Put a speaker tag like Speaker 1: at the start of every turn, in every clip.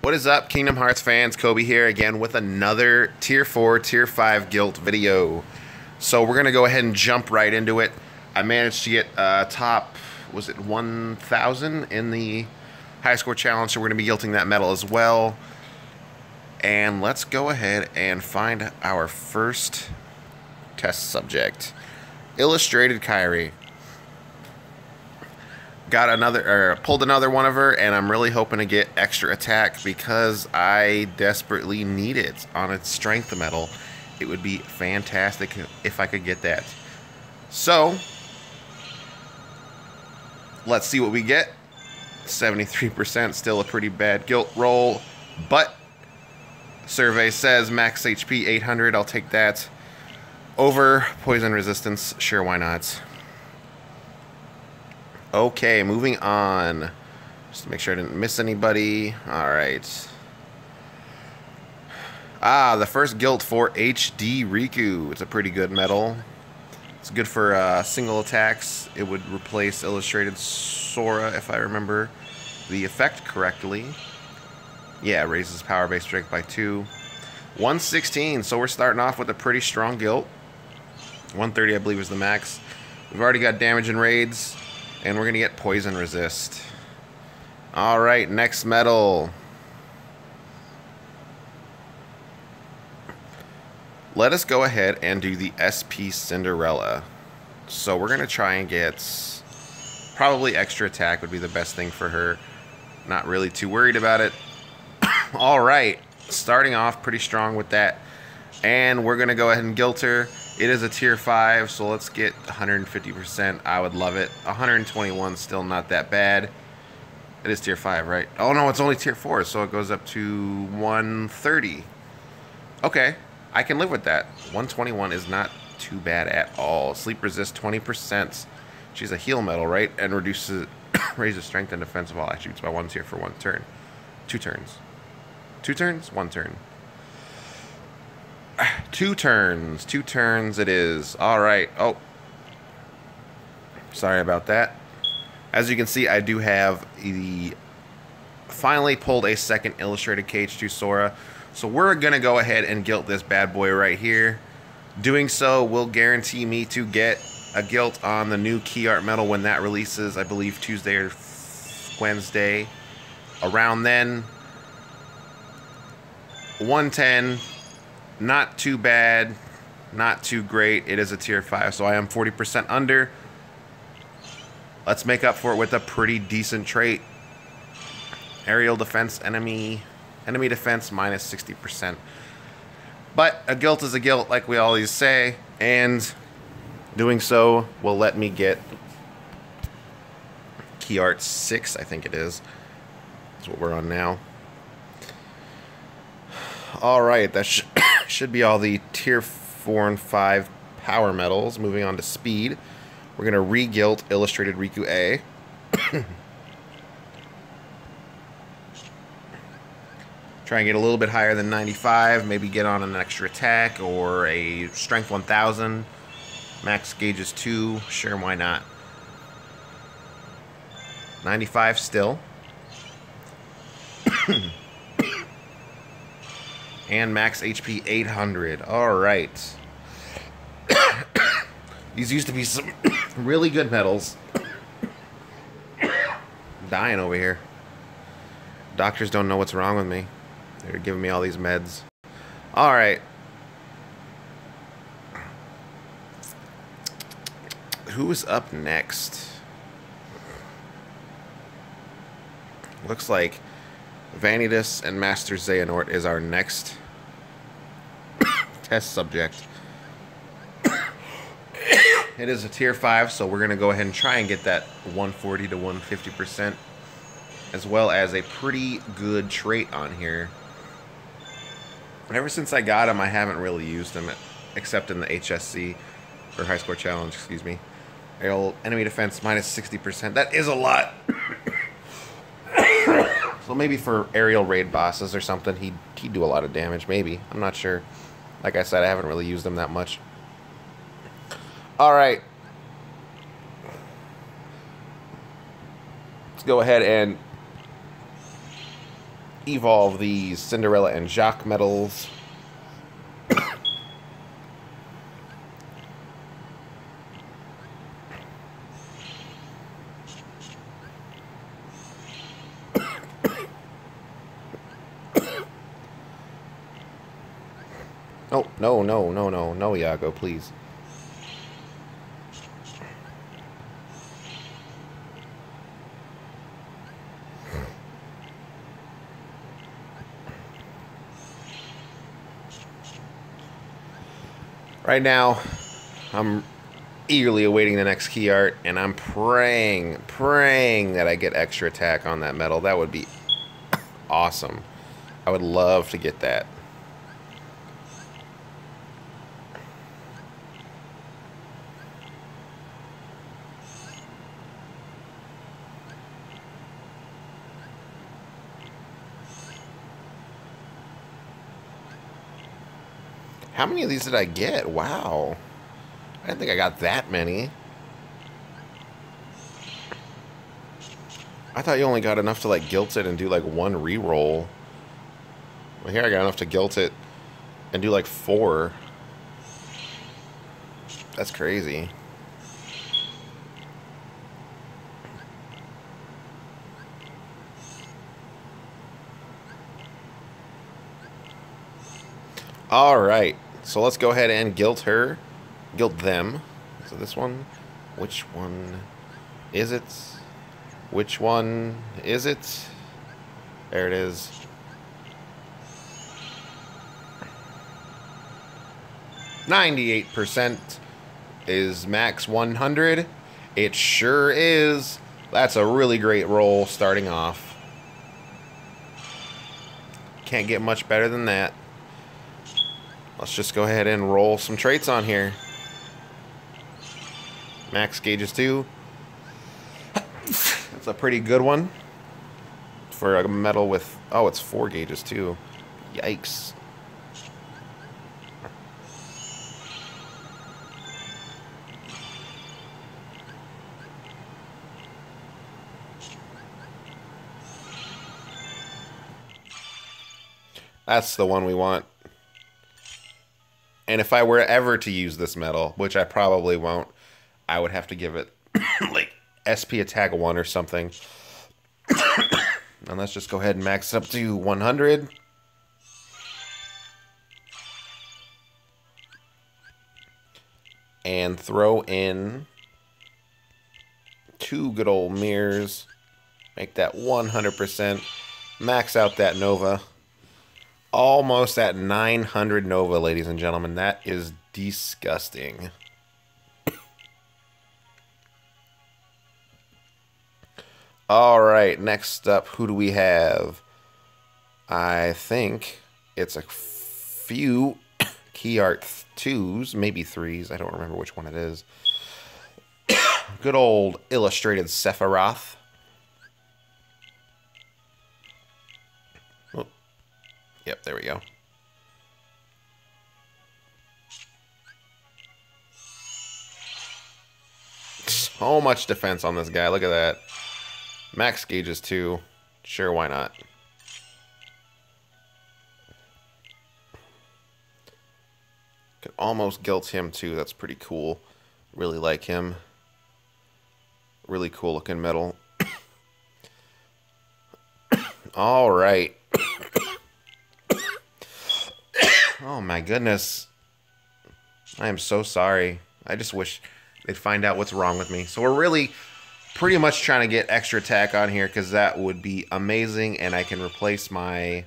Speaker 1: What is up, Kingdom Hearts fans? Kobe here again with another Tier 4, Tier 5 Guilt video. So we're going to go ahead and jump right into it. I managed to get top, was it 1,000 in the high score challenge, so we're going to be guilting that medal as well. And let's go ahead and find our first test subject. Illustrated Kyrie. Got another, pulled another one of her, and I'm really hoping to get extra attack because I desperately need it on its strength medal. It would be fantastic if I could get that. So, let's see what we get. 73%, still a pretty bad guilt roll, but survey says max HP 800. I'll take that over poison resistance. Sure, why not? Okay, moving on. Just to make sure I didn't miss anybody. Alright. The first guilt for HD Riku. It's a pretty good medal. It's good for single attacks. It would replace Illustrated Sora, if I remember the effect correctly. Yeah, it raises power base strength by 2. 116, so we're starting off with a pretty strong guilt. 130, I believe, is the max. We've already got damage and raids. And we're going to get poison resist. Alright, next medal. Let us go ahead and do the SP Cinderella. So we're going to try and get probably extra attack would be the best thing for her. Not really too worried about it. Alright, starting off pretty strong with that. And we're going to go ahead and guilt her. It is a tier 5, so let's get 150%. I would love it. 121, still not that bad. It is tier 5, right? Oh no, it's only tier 4, so it goes up to 130. Okay, I can live with that. 121 is not too bad at all. Sleep resist 20%. She's a heal medal, right? And reduces, raises strength and defense of all attributes by 1 tier for 1 turn. 2 turns. 2 turns? 1 turn. 2 turns. 2 turns it is. Alright. Oh. Sorry about that. As you can see, I do have finally pulled a second Illustrated KH2 Sora. So we're going to go ahead and guilt this bad boy right here. Doing so will guarantee me to get a guilt on the new key art medal when that releases, I believe Tuesday or Wednesday. Around then. 110. Not too bad, not too great. It is a tier 5, so I am 40% under. Let's make up for it with a pretty decent trait. Aerial defense, enemy defense minus 60%. But a guilt is a guilt, like we always say, and doing so will let me get key art 6, I think it is. That's what we're on now. Alright, that should be all the tier 4 and 5 power medals. Moving on to speed. We're going to re-guilt Illustrated Riku A. Try and get a little bit higher than 95. Maybe get on an extra attack or a strength 1000. Max gauge is 2. Sure, why not? 95 still. And max HP 800. Alright. These used to be some really good medals. I'm dying over here. Doctors don't know what's wrong with me. They're giving me all these meds. Alright. Who is up next? Looks like Vanitas and Master Xehanort is our next test subject. It is a tier 5, so we're going to go ahead and try and get that 140 to 150%, as well as a pretty good trait on here. Ever since I got him, I haven't really used him, except in the HSC, or High Score Challenge, excuse me. Enemy defense minus 60%. That is a lot. So maybe for aerial raid bosses or something, he'd do a lot of damage, maybe. I'm not sure. Like I said, I haven't really used him that much. Alright. Let's go ahead and evolve these Cinderella and Jacques medals. Oh, no, no, no, no, no, Iago, please. Right now, I'm eagerly awaiting the next key art, and I'm praying that I get extra attack on that medal. That would be awesome. I would love to get that. How many of these did I get? Wow. I didn't think I got that many. I thought you only got enough to like gilt it and do like one reroll. Well, here I got enough to gilt it and do like 4. That's crazy. All right. So let's go ahead and gilt her. Gilt them. So this one. Which one is it? Which one is it? There it is. %98 is max 100. It sure is. That's a really great roll starting off. Can't get much better than that. Let's just go ahead and roll some traits on here. Max gauges 2. That's a pretty good one. For a medal with... Oh, it's 4 gauges too. Yikes. That's the one we want. And if I were ever to use this medal, which I probably won't, I would have to give it like SP attack 1 or something. And let's just go ahead and max up to 100. And throw in 2 good old mirrors. Make that 100%. Max out that Nova. Almost at 900 Nova, ladies and gentlemen. That is disgusting. All right, next up, who do we have? I think it's a few key art 2s, maybe 3s. I don't remember which one it is. Good old Illustrated Sephiroth. Oh. Yep, there we go. So much defense on this guy. Look at that. Max gauges 2. Sure, why not? Could almost gilt him too. That's pretty cool. Really like him. Really cool looking medal. All right. Oh my goodness. I am so sorry. I just wish they'd find out what's wrong with me. So we're really pretty much trying to get extra attack on here because that would be amazing, and I can replace my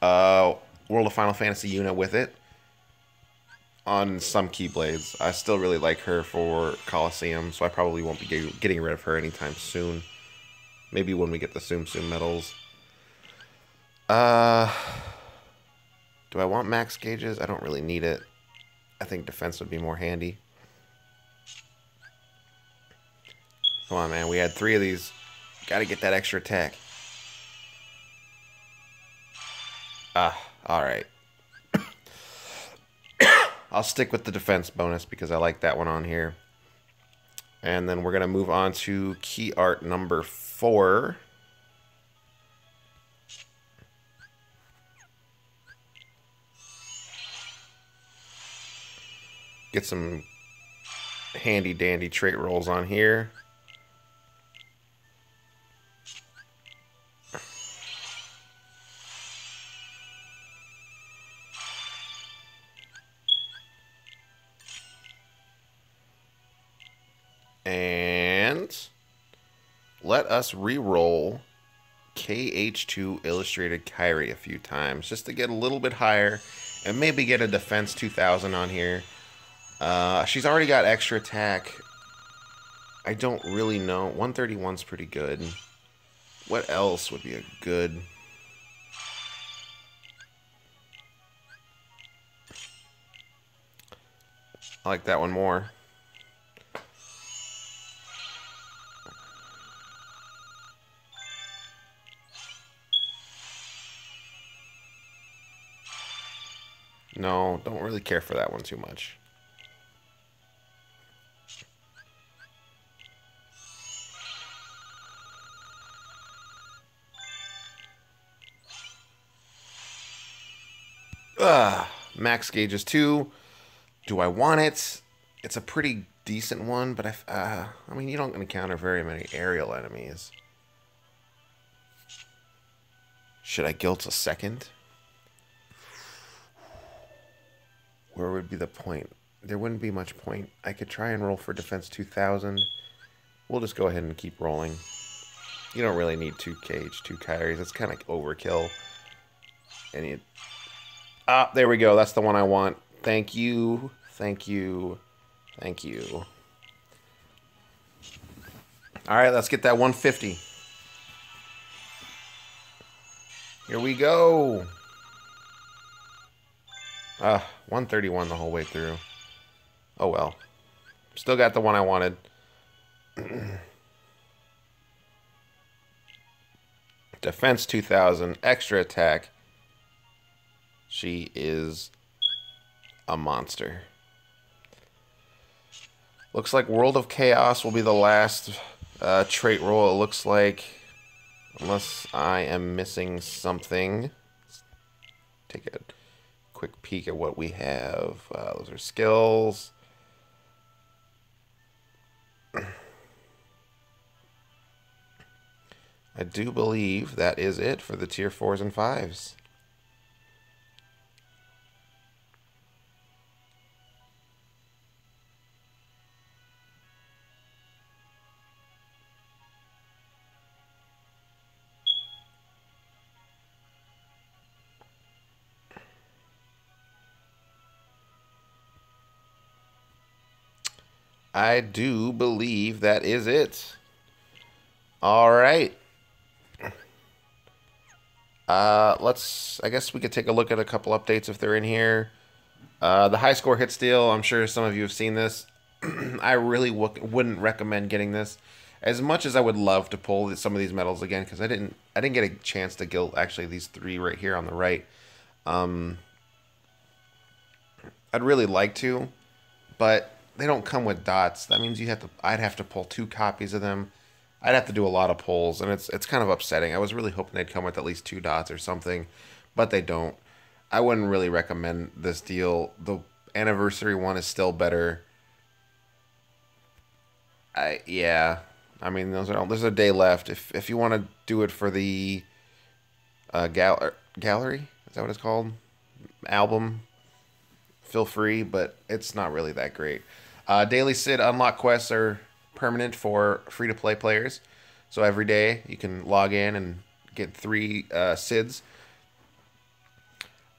Speaker 1: World of Final Fantasy unit with it on some Keyblades. I still really like her for Coliseum, so I probably won't be getting rid of her anytime soon. Maybe when we get the Tsum Tsum medals. Do I want max gauges? I don't really need it. I think defense would be more handy. Come on, man. We had 3 of these. Got to get that extra attack. Alright. I'll stick with the defense bonus because I like that one on here. And then we're going to move on to key art number 4. Get some handy dandy trait rolls on here. And let us re-roll KH2 Illustrated Kyrie a few times just to get a little bit higher and maybe get a defense 2000 on here. She's already got extra attack. I don't really know. 131's pretty good. What else would be a good... I like that one more. No, don't really care for that one too much. Max gauge is 2. Do I want it? It's a pretty decent one, but I mean, you don't encounter very many aerial enemies. Should I guilt a second? Where would be the point? There wouldn't be much point. I could try and roll for defense 2000. We'll just go ahead and keep rolling. You don't really need 2 KH2 Kyries. It's kind of overkill. And you... Ah, there we go. That's the one I want. Thank you. Thank you. Thank you. All right, let's get that 150. Here we go. 131 the whole way through. Oh well. Still got the one I wanted. Defense 2000, extra attack. She is a monster. Looks like World of Chaos will be the last trait roll, it looks like. Unless I am missing something. Let's take a quick peek at what we have. Those are skills. I do believe that is it for the tier 4s and 5s. I do believe that is it. All right. I guess we could take a look at a couple updates if they're in here. The high score hit steal, I'm sure some of you have seen this. I really wouldn't recommend getting this. As much as I would love to pull some of these medals again, because I didn't get a chance to guild actually these 3 right here on the right. I'd really like to, but they don't come with dots. That means I'd have to pull 2 copies of them. I'd have to do a lot of pulls, and it's kind of upsetting. I was really hoping they'd come with at least 2 dots or something, but they don't. I wouldn't really recommend this deal. The anniversary one is still better. Yeah. I mean, there's a day left. If you want to do it for the gallery, is that what it's called? Album, feel free, but it's not really that great. Daily Sid unlock quests are permanent for free-to-play players. So every day you can log in and get 3 SIDs.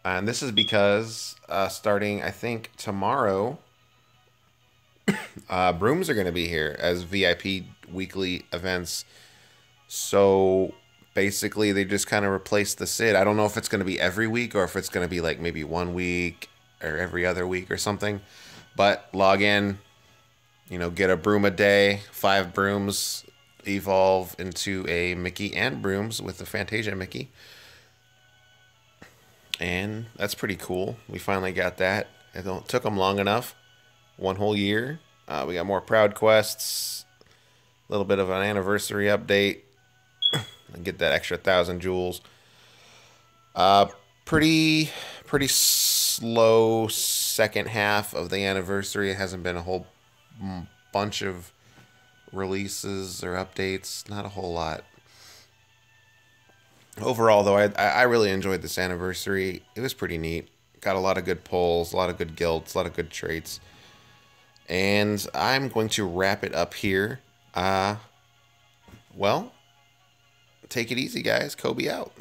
Speaker 1: And this is because starting, I think, tomorrow, brooms are going to be here as VIP weekly events. So basically they just kind of replaced the SID. I don't know if it's going to be every week or if it's going to be like maybe 1 week or every other week or something. But log in, get a broom a day, 5 brooms evolve into a Mickey and brooms with the Fantasia Mickey. And that's pretty cool. We finally got that. It took them long enough. 1 whole year. We got more Proud Quests. A little bit of an anniversary update. And get that extra 1,000 jewels. Pretty slow second half of the anniversary. It hasn't been a whole bunch of releases or updates. Not a whole lot. Overall, though, I really enjoyed this anniversary. It was pretty neat. Got a lot of good pulls, a lot of good guilds, a lot of good traits. And I'm going to wrap it up here. Well, take it easy, guys. Kobe out.